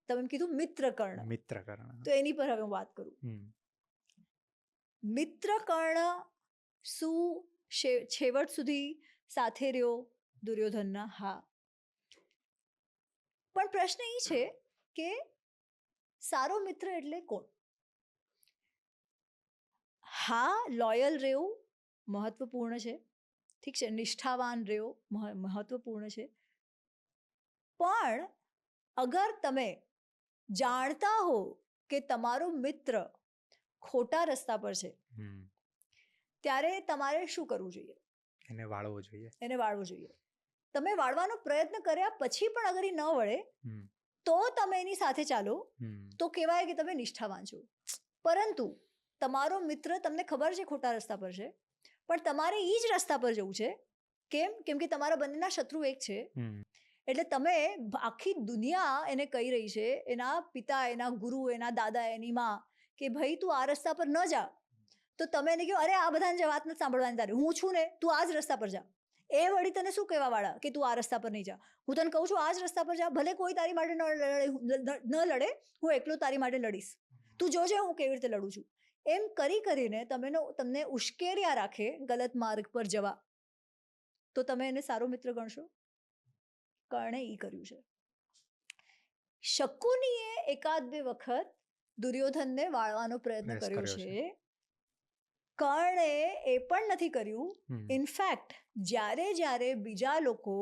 તમે કીધું મિત્રકર્ણ, તો એની પર હવે હું વાત કરું. મિત્રકર્ણ શું છેવટ સુધી સાથે રહ્યો દુર્યોધનના? હા. પણ પ્રશ્ન એ છે કે સારો મિત્ર એટલે કોણ? હા, લોયલ રહેવું મહત્વપૂર્ણ છે, ઠીક છે, નિષ્ઠાવાન રહેવું મહત્વપૂર્ણ છે, પણ અગર તમે જાણતા હો કે તમારો મિત્ર ખોટા રસ્તા પર છે, ત્યારે તમારે શું કરવું જોઈએ? એને વાળવો જોઈએ. તમે વાળવાનો પ્રયત્ન કર્યા પછી પણ અગર એ ન વળે તો તમે એની સાથે ચાલો, તો કહેવાય કે તમે નિષ્ઠાવાન છો. પરંતુ તમારો મિત્ર તમને ખબર છે ખોટા રસ્તા પર છે, પણ તમારે એ જ રસ્તા પર જવું છે. કેમ કે તમારા બંનેના શત્રુ એક છે. એટલે તમે આખી દુનિયા એને કહી રહી છે, એના પિતા, એના ગુરુ, એના દાદા, એની માં, કે ભાઈ તું આ રસ્તા પર ન જા, તો તમે એને કહો અરે આ બધાની વાત નથી સાંભળવાની તારે, હું છું ને, તું આ જ રસ્તા પર જા. એ વળી તને શું કહેવા વાળા કે તું આ રસ્તા પર નહીં જા? હું તને કહું છું આ જ રસ્તા પર જા, ભલે કોઈ તારી માટે ન લડે, હું એકલો તારી માટે લડીશ, તું જોજે હું કેવી રીતે લડું છું. એમ કરીને તમને ઉશ્કેર્યા રાખે ગલત માર્ગ પર જવા, તો તમે એને સારો મિત્ર ગણશો? કર્ણે ઈ કર્યું છે. શકુનીએ એકાદ બે વખત દુર્યોધનને વાળવાનો પ્રયત્ન કર્યો છે. કર્ણે એ પણ નથી કર્યું. ઇનફેક્ટ જ્યારે બીજા લોકો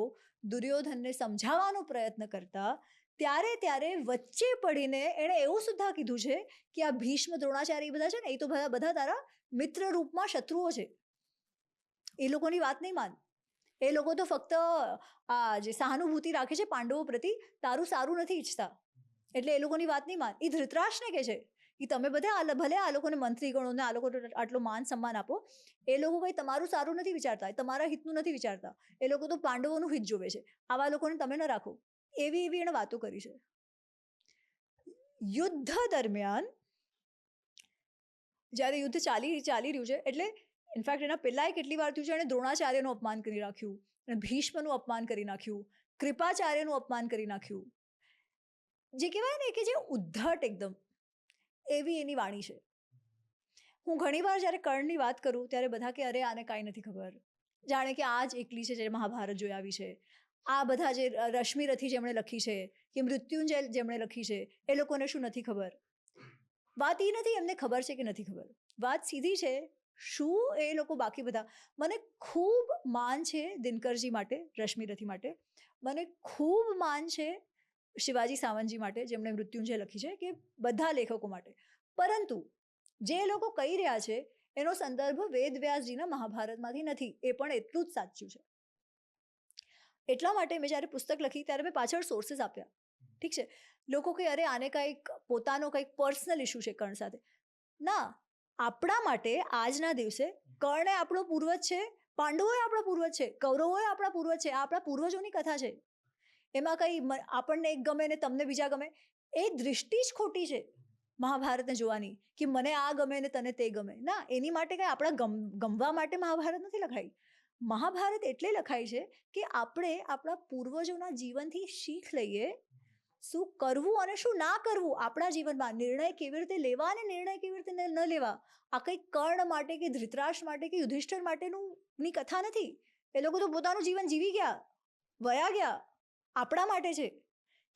દુર્યોધનને સમજાવવાનો પ્રયત્ન કરતા, ત્યારે વચ્ચે પડીને એણે એવું સુદ્ધા કીધું છે કે આ ભીષ્મ, દ્રોણાચાર્ય બધા છે ને, એ તો બધા તારા મિત્ર રૂપમાં શત્રુઓ છે, એ લોકોની વાત નહીં માન. એ લોકો તો ફક્ત આ જે સહાનુભૂતિ રાખે છે પાંડવો પ્રતિ, તારું સારું નથી ઈચ્છતા, એટલે એ લોકોની વાત નહીં માન. એ ધૃતરાષ્ટ્રને કહે છે કે તમે બધા ભલે આ લોકોને મંત્રી ગણોને આ લોકોને આટલો માન સન્માન આપો, એ લોકો કંઈ તમારું સારું નથી વિચારતા, તમારા હિતનું નથી વિચારતા, એ લોકો તો પાંડવોનું હિત જોવે છે, આવા લોકોને તમે ન રાખો. એવી એણે વાતો કરી છે. યુદ્ધ દરમિયાન જ્યારે યુદ્ધ ચાલી રહ્યું છે, એટલે ઇનફેક્ટ એના પહેલાંય કેટલી વાર થયું છે, એણે દ્રોણાચાર્યનું અપમાન કરી નાખ્યું, અને ભીષ્મનું અપમાન કરી નાખ્યું, કૃપાચાર્યનું અપમાન કરી નાખ્યું. જે કહેવાય ને કે જે ઉદ્ધટ એકદમ, એવી એની વાણી છે. હું ઘણીવાર જ્યારે કર્ણની વાત કરું ત્યારે બધા કે અરે આને કાંઈ નથી ખબર, જાણે કે આ જ એકલી છે જે મહાભારત જોઈ આવી છે, આ બધા જે રશ્મિરથી જેમણે લખી છે, કે મૃત્યુંજય જેમણે લખી છે, એ લોકોને શું નથી ખબર? વાત એ નથી એમને ખબર છે કે નથી ખબર, વાત સીધી છે. શું એ લોકો બાકી બધા, મને ખૂબ માન છે દિનકરજી માટે, રશ્મિરથી માટે, મને ખૂબ માન છે શિવાજી સાવંતજી માટે જેમણે મૃત્યુંજય લખી છે, કે બધા લેખકો માટે. પરંતુ જે લોકો કહી રહ્યા છે એનો સંદર્ભ વેદવ્યાસજીના મહાભારતમાંથી નથી, એ પણ એટલું જ સાચું છે. એટલા માટે મેં જ્યારે પુસ્તક લખી ત્યારે મેં પાછળ સોર્सेस આપ્યા. ઠીક છે, લોકો કે અરે આને કંઈક પોતાનો કંઈક પર્સનલ ઇશ્યુ છે કર્ણ સાથે. ના, આપણા માટે આજના દિવસે કર્ણ આપણો પૂર્વજ છે, પાંડવોએ આપણા પૂર્વજ છે, કૌરવોએ આપણા પૂર્વજ છે, આ આપણા પૂર્વજોની કથા છે. એમાં કંઈ આપણને એક ગમે ને તમને બીજા ગમે, એ દૃષ્ટિ જ ખોટી છે મહાભારતને જોવાની, કે મને આ ગમે ને તને તે ગમે. ના, એની માટે કંઈ આપણા ગમવા માટે મહાભારત નથી લખાઈ. મહાભારત એટલે લખાય છે કે આપણે આપણા પૂર્વજોના જીવનથી શીખ લઈએ, શું કરવું અને શું ના કરવું આપણા જીવનમાં, નિર્ણય કેવી રીતે લેવા અને નિર્ણય કેવી રીતે ન લેવા. આ કંઈ કર્ણ માટે કે ધૃતરાષ્ટ્ર માટે કે યુધિષ્ઠિર માટેની કથા નથી. એ લોકો તો પોતાનું જીવન જીવી ગયા, વયા ગયા. આપણા માટે છે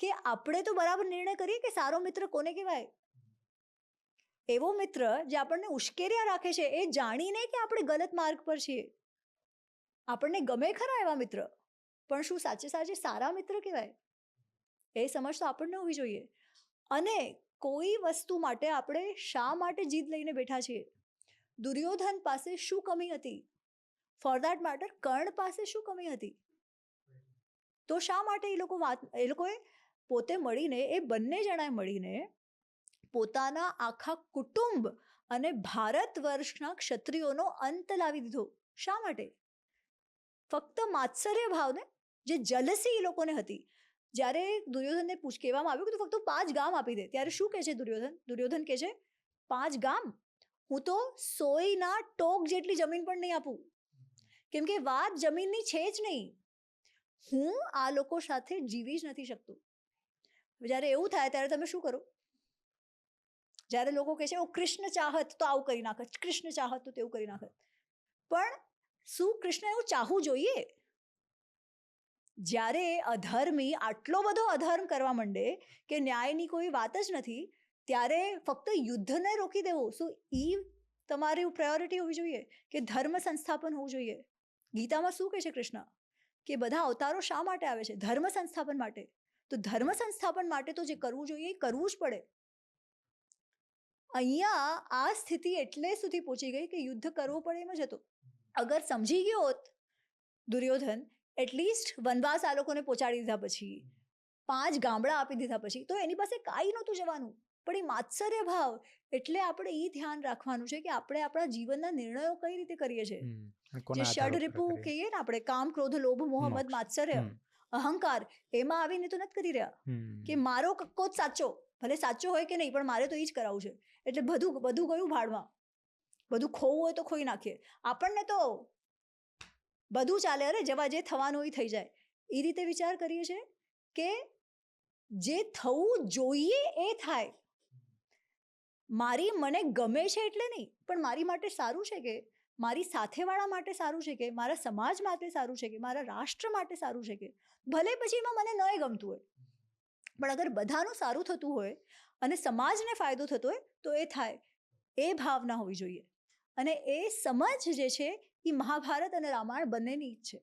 કે આપણે તો બરાબર નિર્ણય કરીએ કે સારો મિત્ર કોને કહેવાય. એવો મિત્ર જે આપણને ઉશ્કેર્યા રાખે છે, એ જાણીને કે આપણે ગલત માર્ગ પર છીએ. આપણને ગમે ખરા એવા મિત્ર, પણ શું સાચે સારા મિત્ર કહેવાય? એ સમજ તો આપણને હોવી જોઈએ. અને કોઈ વસ્તુ માટે આપણે શા માટે જીદ લઈને બેઠા છીએ? દુર્યોધન પાસે શું કમી હતી? ફોર દેટ મેટર કર્ણ પાસે શું કમી હતી? તો શા માટે એ લોકોએ પોતે મળીને, એ બંને જણાએ મળીને પોતાના આખા કુટુંબ અને ભારત વર્ષના ક્ષત્રિયોનો અંત લાવી દીધો? શા માટે? ફક્ત માત્સર્ય ભાવને, જે જલસી એ લોકોને હતી. જ્યારે દુર્યોધનને કહેવામાં આવ્યું કે તું ફક્ત 5 ગામ આપી દે, ત્યારે શું કહે છે દુર્યોધન કહે છે 5 ગામ? હું તો સોયના ટોક જેટલી જમીન પણ નહીં આપું, કેમ કે વાત જમીનની છે જ નહીં. હું આ લોકો સાથે જીવી જ નથી શકતો. જ્યારે એવું થાય ત્યારે તમે શું કરો? જ્યારે લોકો કહે છે ઓ કૃષ્ણ ચાહત તો આવું કરી નાખત, કૃષ્ણ ચાહત તો તેવું કરી નાખત. પણ શું કૃષ્ણ એવું ચાહવું જોઈએ? જ્યારે અધર્મી આટલો બધો અધર્મ કરવા માંડે કે ન્યાયની કોઈ વાત જ નથી, ત્યારે ફક્ત યુદ્ધને રોકી દેવું શું તમારી પ્રાયોરિટી હોવી જોઈએ કે ધર્મ સંસ્થાપન હોવું જોઈએ? ગીતામાં શું કહે છે કૃષ્ણ? કે બધા અવતારો શા માટે આવે છે? ધર્મ સંસ્થાપન માટે. તો ધર્મ સંસ્થાપન માટે તો જે કરવું જોઈએ એ કરવું જ પડે. અહીંયા આ સ્થિતિ એટલે સુધી પહોંચી ગઈ કે યુદ્ધ કરવો પડે એમ જ હતો. અગર સમજી ગયો હોત દુર્યોધન, એટલીસ્ટ વનવાસ આ લોકોને પહોંચાડી દીધા પછી, 5 ગામડા આપી દીધા પછી તો એની પાસે કાંઈ નહોતું જવાનું. પણ એ માત્સર્ય ભાવ, એટલે આપણે એ ધ્યાન રાખવાનું છે કે આપણે આપણા જીવનના નિર્ણયો કઈ રીતે કરીએ છીએ. જે ષડરિપુ કહીએ ને આપણે, કામ, ક્રોધ, લોભ, મોહ, મદ, માત્સર્ય, અહંકાર, એમાં આવીને તો નથી કરી રહ્યા કે મારો કક્કો જ સાચો, ભલે સાચો હોય કે નહીં પણ મારે તો એ જ કરાવવું છે. એટલે બધું ગયું ભાડમાં. બધું ખોવું હોય તો ખોઈ નાખીએ. આપણને તો બધું ચાલે, અરે જવા જે થવાનું એ થઈ જાય. એ રીતે વિચાર કરીએ છીએ કે જે થવું જોઈએ એ થાય. મને ગમે છે એટલે નહીં, પણ મારી માટે સારું છે કે, મારી સાથેવાળા માટે સારું છે કે, મારા સમાજ માટે સારું છે કે, મારા રાષ્ટ્ર માટે સારું છે કે, ભલે પછી એમાં મને ન ગમતું હોય, પણ અગર બધાનું સારું થતું હોય અને સમાજને ફાયદો થતો હોય તો એ થાય. એ ભાવના હોવી જોઈએ. અને એ સમજ જે છે એ મહાભારત અને રામાયણ બંનેની જ છે.